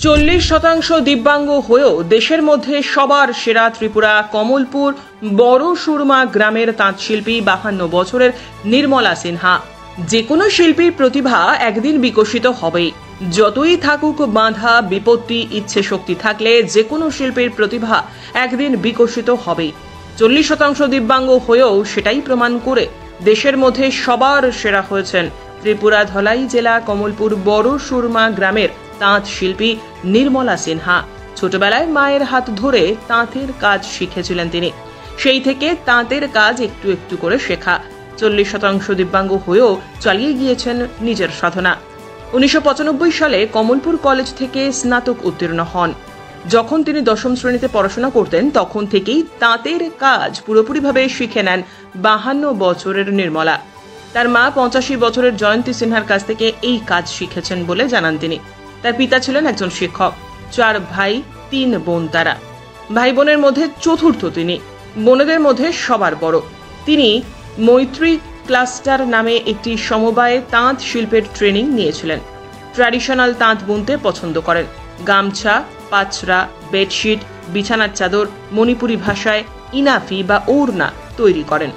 40% দিব্যাঙ্গ হয়েও দেশের মধ্যে সবার সেরা ত্রিপুরা কমলপুর বড় সুরমা গ্রামের তাঁতশিল্পী 52 বছরের নির্মলা সিনহা। যে কোনো শিল্পীর প্রতিভা একদিন বিকশিত হবেই। যতই থাকুক বাধা বিপত্তি, ইচ্ছে শক্তি থাকলে যে কোনো শিল্পীর প্রতিভা একদিন বিকশিত হবেই। 40% দিব্যাঙ্গ হয়েও সেটাই প্রমাণ করে দেশের মধ্যে সবার সেরা হয়েছেন ত্রিপুরা ধলাই জেলা কমলপুর বড় সুরমা গ্রামের তাঁত শিল্পী নির্মলা সিনহা। ছোটবেলায় মায়ের হাত ধরে তাঁতের কাজ শিখেছিলেন তিনি। সেই থেকে তাঁতের কাজ একটু একটু করে শেখা। 40% দিব্যাঙ্গ হয়েও চালিয়ে গিয়েছেন নিজের সাধনা। 1995 সালে কমলপুর কলেজ থেকে স্নাতক উত্তীর্ণ হন। যখন তিনি 10ম শ্রেণীতে পড়াশোনা করতেন তখন থেকেই তাঁতের কাজ পুরোপুরিভাবে শিখে নেন 52 বছরের নির্মলা। তার মা 85 বছরের জয়ন্তী সিনহার কাছ থেকে এই কাজ শিখেছেন বলে জানান তিনি। তার পিতা ছিলেন একজন শিক্ষক। 4 ভাই 3 বোন তারা। ভাই বোনের মধ্যে চতুর্থ তিনি। বোনেদের মধ্যে সবার বড়। তিনি মৈত্রী ক্লাস্টার নামে একটি সমবায়ে তাঁত শিল্পের ট্রেনিং নিয়েছিলেন। ট্র্যাডিশনাল তাঁত বুনতে পছন্দ করেন। গামছা, পাচরা, বেডশিট, বিছানার চাদর মণিপুরি ভাষায় ইনাফি বা ওড়না তৈরি করেন।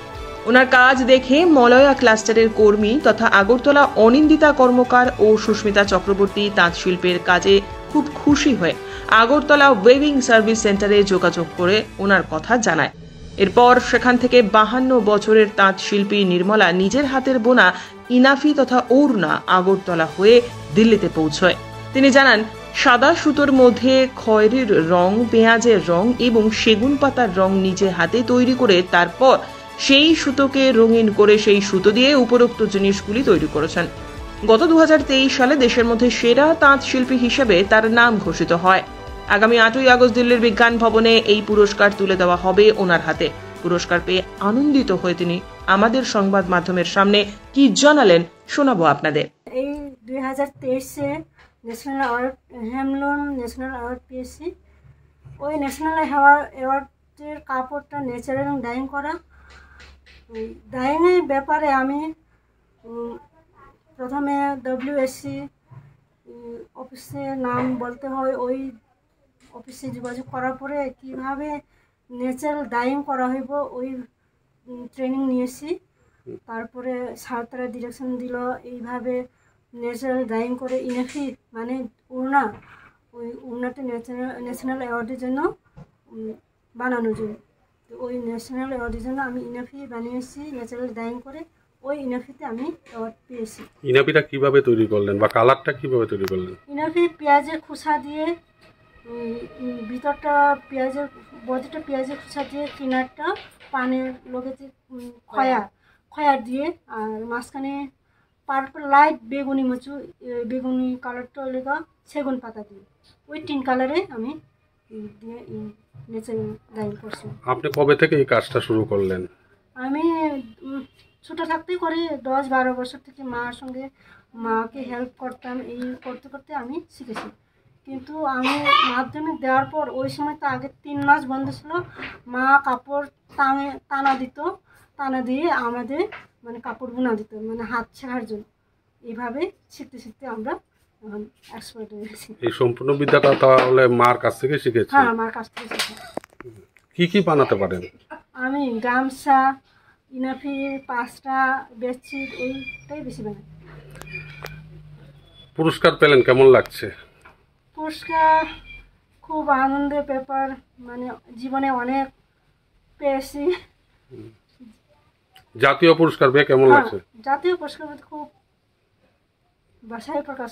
ওনার কাজ দেখে মলয়া ক্লাস্টারের কর্মী তথা আগরতলা অনিন্দিতা কর্মকার ও সুস্মিতা চক্রবর্তী তাঁত শিল্পের কাজে খুব খুশি হয়ে আগরতলা ওয়েভিং সার্ভিস সেন্টারে যোগাযোগ করে ওনার কথা জানায়। এরপর সেখান থেকে 52 বছরের তাঁত শিল্পী নির্মলা নিজের হাতের বোনা ইনাফি তথা ওড়না আগরতলা হয়ে দিল্লিতে পৌঁছয়। তিনি জানান, সাদা সুতোর মধ্যে খয়েরির রং, পেঁয়াজের রং এবং সেগুন পাতার রং নিজে হাতে তৈরি করে তারপর সেই সুতোকে রঙিন করে সেই সুতো দিয়ে উপরোক্ত জিনিসগুলি তৈরি করেছেন। গত 2023 সালে দেশের মধ্যে সেরা তাঁত শিল্পী হিসেবে তার নাম ঘোষিত হয়। আগামী 8ই আগস্ট দিল্লির বিজ্ঞান ভবনে এই পুরস্কার তুলে দেওয়া হবে ওনার হাতে। পুরস্কার পেয়ে আনন্দিত হয়ে তিনি আমাদের সংবাদ মাধ্যমের সামনে কি জানালেন শোনাবো আপনাদের। এই 2023-এ national award handloom national award পেয়েছি। ওই ন্যাশনাল অ্যাওয়ার্ডের কাপড়টা ন্যাচারাল ডাইং করা। ডাইংয়ের ব্যাপারে আমি প্রথমে WSC অফিসে নাম বলতে হয়। ওই অফিসে যোগাযোগ করার পরে কীভাবে ন্যাচারাল ডাইং করা হইব ওই ট্রেনিং নিয়েছি। তারপরে সাঁওতারা ডিরেকশন দিল এইভাবে ন্যাচারাল ডাইং করে ইনাফি মানে ওড়না, ওই ওড়নাটা ন্যাশনাল অ্যাওয়ার্ডের জন্য বানানোর জন্য। তো ওই ন্যাশনাল অ্যাওয়ার্ডের জন্য আমি ইনাফি বানিয়েছি ন্যাচারাল ডাইং করে। ওই ইনাফিতে আমি অ্যাওয়ার্ড পেয়েছি। ইনাফিটা কিভাবে তৈরি করলেন বা কালারটা কিভাবে তৈরি করলেন? ইনাফি পেঁয়াজের খোসা দিয়ে, ভিতরটা পেঁয়াজের বডিটা পেঁয়াজের খোসা দিয়ে, কিনারটা পানের লোকে যে খয়ার দিয়ে, আর মাঝখানে পার্পল লাইট বেগুনি কালারটা লেগা সেগুন পাতা দিয়ে, ওই 3 কালারে আমি দিয়ে ন্যাচারাল ডাইং করছি। আপনি কবে থেকে এই কাজটা শুরু করলেন? আমি ছোটো থাকতেই করি, 10-12 বছর থেকে মাকে হেল্প করতাম। এই করতে করতে আমি শিখেছি। কিন্তু আমি মাধ্যমিক দেওয়ার পর ওই সময় তো আগে 3 মাস বন্ধ ছিল। মা কাপড় টানা দিয়ে আমাদের মানে কাপড় বোনা দিত, মানে হাত শেখার জন্য। এইভাবে শিখতে শিখতে আমরা এখন এক্সপার্ট হয়ে গেছি। এই সম্পূর্ণ বিদ্যাটা তাহলে মার কাছ থেকে শিখেছি? হ্যাঁ, মার কাছ থেকে শিখেছি। কি কি বানাতে পারেন? আমি গামছা, ইনাফি, পাঁচটা, বেডশিট এইটাই বেশি বানাই। পুরস্কার পেলেন, কেমন লাগছে? পুরস্কার খুব আনন্দের ব্যাপার, মানে জীবনে অনেক পেয়েছি। জাতীয় পুরস্কার পেয়ে কেমন লাগছে? জাতীয় পুরস্কার খুব ভাষায় প্রকাশ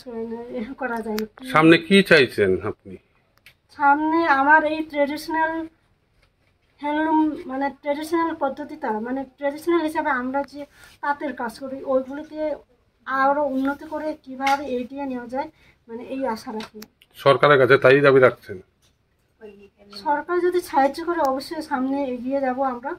করা যায় না। সামনে কি চাইছেন আপনি? সামনে আমার এই ট্রেডিশনাল হ্যান্ডলুম মানে ট্রেডিশনাল পদ্ধতিটা, মানে ট্রেডিশনাল হিসাবে আমরা যে তাঁতের কাজ করি ওইগুলোকে আরও উন্নতি করে কীভাবে এগিয়ে নেওয়া যায়, মানে এই আশা রাখি। সরকারের কাছে তাই দাবি রাখছেন? সরকার যদি সাহায্য করে অবশ্যই সামনে এগিয়ে যাব আমরা।